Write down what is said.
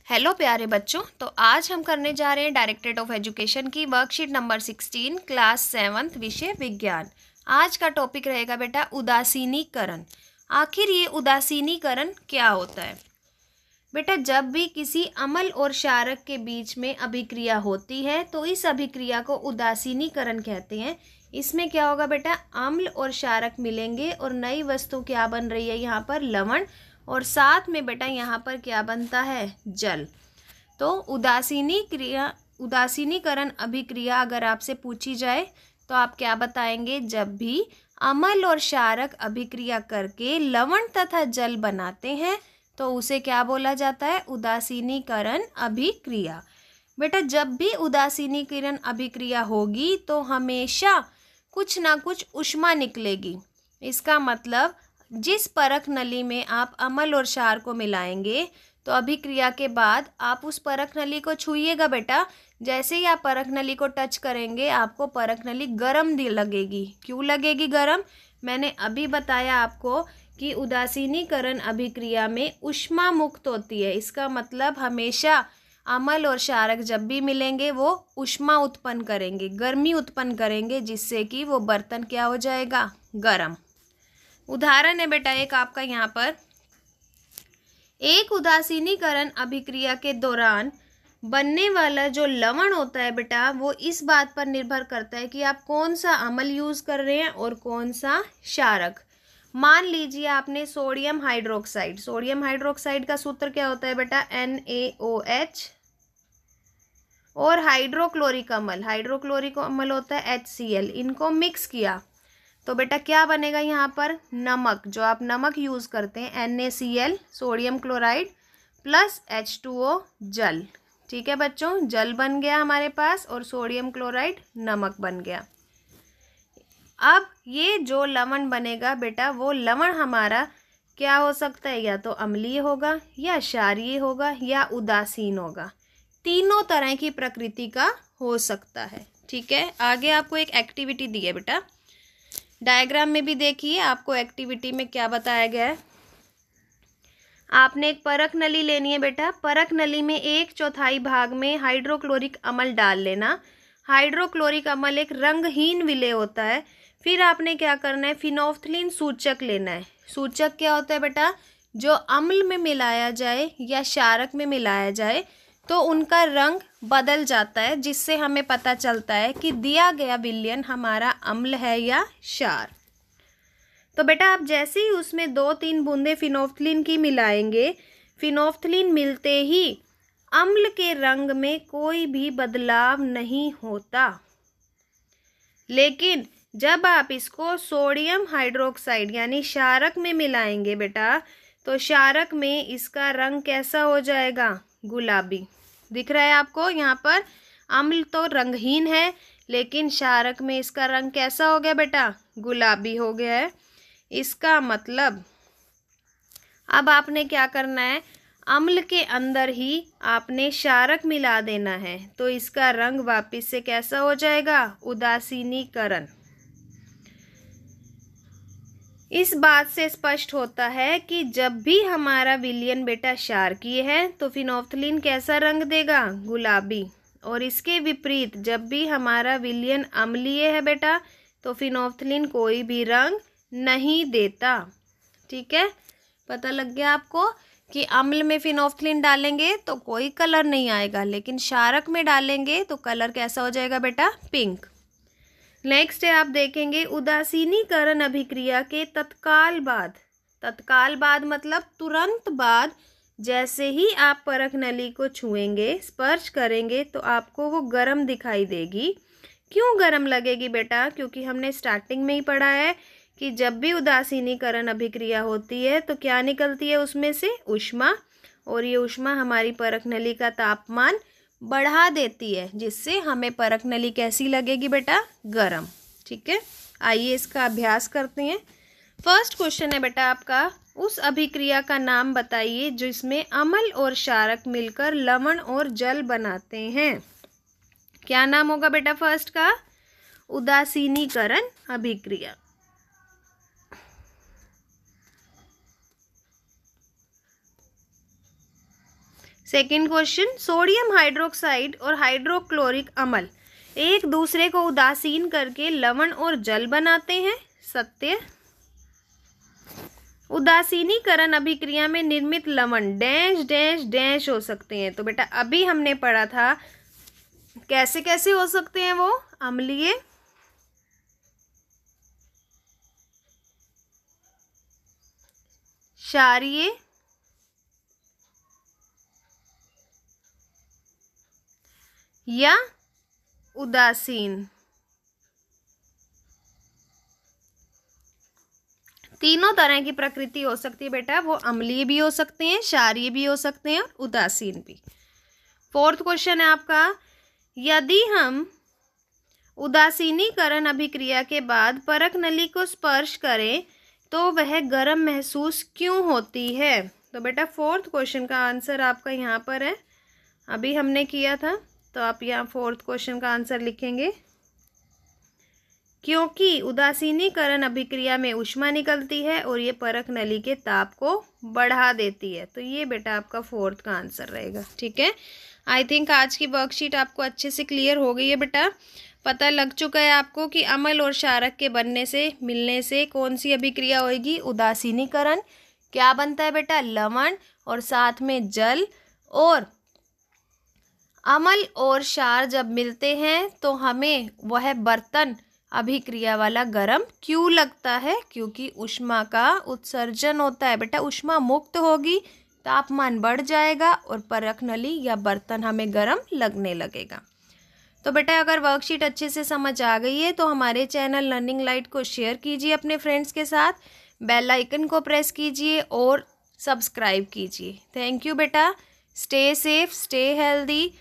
Hello प्यारे बच्चों। तो आज हम करने जा रहे हैं डायरेक्टरेट ऑफ एजुकेशन की वर्कशीट नंबर 16 क्लास 7th विषय विज्ञान। आज का टॉपिक रहेगा बेटा उदासीनीकरण। आखिर ये उदासीनीकरण क्या होता है बेटा? जब भी किसी अम्ल और क्षारक के बीच में अभिक्रिया होती है तो इस अभिक्रिया को उदासीनीकरण कहते हैं। इसमें क्या होगा बेटा, अम्ल और क्षारक मिलेंगे और नई वस्तु क्या बन रही है यहाँ पर, लवण, और साथ में बेटा यहाँ पर क्या बनता है, जल। तो उदासीनीकरण अभिक्रिया अगर आपसे पूछी जाए तो आप क्या बताएंगे? जब भी अम्ल और क्षारक अभिक्रिया करके लवण तथा जल बनाते हैं तो उसे क्या बोला जाता है, उदासीनीकरण अभिक्रिया। बेटा जब भी उदासीनीकरण अभिक्रिया होगी तो हमेशा कुछ ना कुछ ऊष्मा निकलेगी। इसका मतलब जिस परख नली में आप अम्ल और क्षार को मिलाएंगे तो अभिक्रिया के बाद आप उस परख नली को छूइएगा बेटा। जैसे ही आप परख नली को टच करेंगे आपको परख नली गर्म लगेगी। क्यों लगेगी गर्म? मैंने अभी बताया आपको कि उदासीनीकरण अभिक्रिया में ऊष्मा मुक्त होती है। इसका मतलब हमेशा अम्ल और क्षारक जब भी मिलेंगे वो ऊष्मा उत्पन्न करेंगे, गर्मी उत्पन्न करेंगे, जिससे कि वो बर्तन क्या हो जाएगा, गर्म। उदाहरण है बेटा एक आपका यहाँ पर, एक उदासीनीकरण अभिक्रिया के दौरान बनने वाला जो लवण होता है बेटा वो इस बात पर निर्भर करता है कि आप कौन सा अम्ल यूज कर रहे हैं और कौन सा क्षारक। मान लीजिए आपने सोडियम हाइड्रोक्साइड का सूत्र क्या होता है बेटा, NaOH, और हाइड्रोक्लोरिक अम्ल होता है HCl, इनको मिक्स किया तो बेटा क्या बनेगा यहाँ पर, नमक। जो आप नमक यूज करते हैं NaCl, sodium chloride, plus H2O, जल। ठीक है बच्चों, जल बन गया हमारे पास और सोडियम क्लोराइड नमक बन गया। अब ये जो लवण बनेगा बेटा वो लवण हमारा क्या हो सकता है, या तो अम्लीय होगा या क्षारीय होगा या उदासीन होगा। तीनों तरह की प्रकृति का हो सकता है। ठीक है, आगे आपको एक एक्टिविटी दी है बेटा, डायग्राम में भी देखिए आपको एक्टिविटी में क्या बताया गया है। आपने एक परख नली लेनी है बेटा। परख नली में 1/4 भाग में हाइड्रोक्लोरिक अम्ल डाल लेना। हाइड्रोक्लोरिक अम्ल एक रंगहीन विलेय होता है। फिर आपने क्या करना है, फिनोल्फ्थलीन सूचक लेना है। सूचक क्या होता है बेटा, जो अम्ल में मिलाया जाए या क्षारक में मिलाया जाए तो उनका रंग बदल जाता है, जिससे हमें पता चलता है कि दिया गया विलयन हमारा अम्ल है या क्षार। तो बेटा आप जैसे ही उसमें 2-3 बूंदे फिनोल्फ्थलीन की मिलाएंगे, फिनोल्फ्थलीन मिलते ही अम्ल के रंग में कोई भी बदलाव नहीं होता। लेकिन जब आप इसको सोडियम हाइड्रोक्साइड यानी क्षारक में मिलाएंगे बेटा तो क्षारक में इसका रंग कैसा हो जाएगा, गुलाबी। दिख रहा है आपको यहाँ पर, अम्ल तो रंगहीन है लेकिन क्षारक में इसका रंग कैसा हो गया बेटा, गुलाबी हो गया है। इसका मतलब अब आपने क्या करना है, अम्ल के अंदर ही आपने क्षारक मिला देना है तो इसका रंग वापस से कैसा हो जाएगा, उदासीनीकरण। इस बात से स्पष्ट होता है कि जब भी हमारा विलयन बेटा क्षारकीय है तो फिनोल्फ्थलीन कैसा रंग देगा, गुलाबी। और इसके विपरीत जब भी हमारा विलयन अम्लीय है बेटा तो फिनोल्फ्थलीन कोई भी रंग नहीं देता। ठीक है, पता लग गया आपको कि अम्ल में फिनोल्फ्थलीन डालेंगे तो कोई कलर नहीं आएगा, लेकिन क्षारक में डालेंगे तो कलर कैसा हो जाएगा बेटा, पिंक। नेक्स्ट है आप देखेंगे उदासीनीकरण अभिक्रिया के तत्काल बाद मतलब तुरंत बाद, जैसे ही आप परख नली को छुएंगे, स्पर्श करेंगे तो आपको वो गर्म दिखाई देगी। क्यों गर्म लगेगी बेटा? क्योंकि हमने स्टार्टिंग में ही पढ़ा है कि जब भी उदासीनीकरण अभिक्रिया होती है तो क्या निकलती है उसमें से, ऊष्मा, और ये ऊष्मा हमारी परख नली का तापमान बढ़ा देती है, जिससे हमें परख नली कैसी लगेगी बेटा, गरम। ठीक है, आइए इसका अभ्यास करते हैं। फर्स्ट क्वेश्चन है बेटा आपका, उस अभिक्रिया का नाम बताइए जिसमें अम्ल और क्षारक मिलकर लवण और जल बनाते हैं। क्या नाम होगा बेटा फर्स्ट का, उदासीनीकरण अभिक्रिया। सेकंड क्वेश्चन, सोडियम हाइड्रोक्साइड और हाइड्रोक्लोरिक अम्ल एक दूसरे को उदासीन करके लवण और जल बनाते हैं, सत्य। उदासीनीकरण अभिक्रिया में निर्मित लवण डैश डैश डैश हो सकते हैं। तो बेटा अभी हमने पढ़ा था कैसे कैसे हो सकते हैं वो, अम्लीय, क्षारीय, या उदासीन। तीनों तरह की प्रकृति हो सकती है बेटा, वो अम्लीय भी हो सकते हैं, क्षारीय भी हो सकते हैं और उदासीन भी। फोर्थ क्वेश्चन है आपका, यदि हम उदासीनीकरण अभिक्रिया के बाद परख नली को स्पर्श करें तो वह गर्म महसूस क्यों होती है। तो बेटा फोर्थ क्वेश्चन का आंसर आपका यहाँ पर है, अभी हमने किया था, तो आप यहाँ फोर्थ क्वेश्चन का आंसर लिखेंगे, क्योंकि उदासीनीकरण अभिक्रिया में ऊष्मा निकलती है और ये परख नली के ताप को बढ़ा देती है। तो ये बेटा आपका फोर्थ का आंसर रहेगा। ठीक है, आई थिंक आज की वर्कशीट आपको अच्छे से क्लियर हो गई है बेटा। पता लग चुका है आपको कि अम्ल और क्षारक के बनने से, मिलने से कौन सी अभिक्रिया होगी, उदासीनीकरण। क्या बनता है बेटा, लवण और साथ में जल। और अम्ल और क्षार जब मिलते हैं तो हमें वह बर्तन अभिक्रिया वाला गर्म क्यों लगता है, क्योंकि ऊष्मा का उत्सर्जन होता है बेटा, ऊष्मा मुक्त होगी, तापमान बढ़ जाएगा और परख नली या बर्तन हमें गर्म लगने लगेगा। तो बेटा अगर वर्कशीट अच्छे से समझ आ गई है तो हमारे चैनल लर्निंग लाइट को शेयर कीजिए अपने फ्रेंड्स के साथ, बेल आइकन को प्रेस कीजिए और सब्सक्राइब कीजिए। थैंक यू बेटा, स्टे सेफ, स्टे हेल्दी।